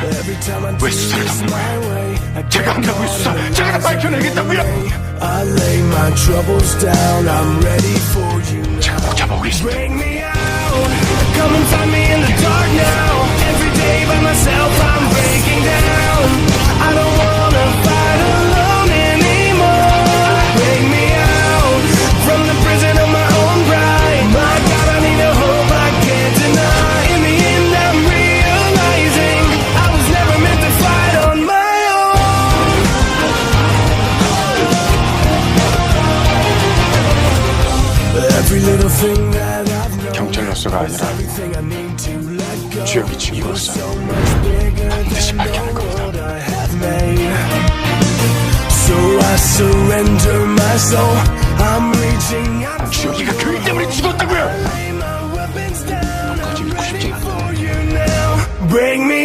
그러니까 왜 수사를 담는 거야? 제가 한다고 수사, 제가 다 밝혀내겠다고요? 제가 꼭 잡아오고 있습니다. Come and find me in the dark now. Every day by myself I'm breaking down. I don't wanna fight alone anymore. Break me out from the prison of my own pride. My God, I need a hope I can't deny. In the end I'm realizing I was never meant to fight on my own. Every little thing that I've known, 경찰로서가 아니라 주혁이 친구로서 반드시 밝혀낼 겁니다. So I surrender my soul. I'm reaching out. 주혁이가 그 일 때문에 죽었다고요? 너까지 믿고 싶진 않다. Bring me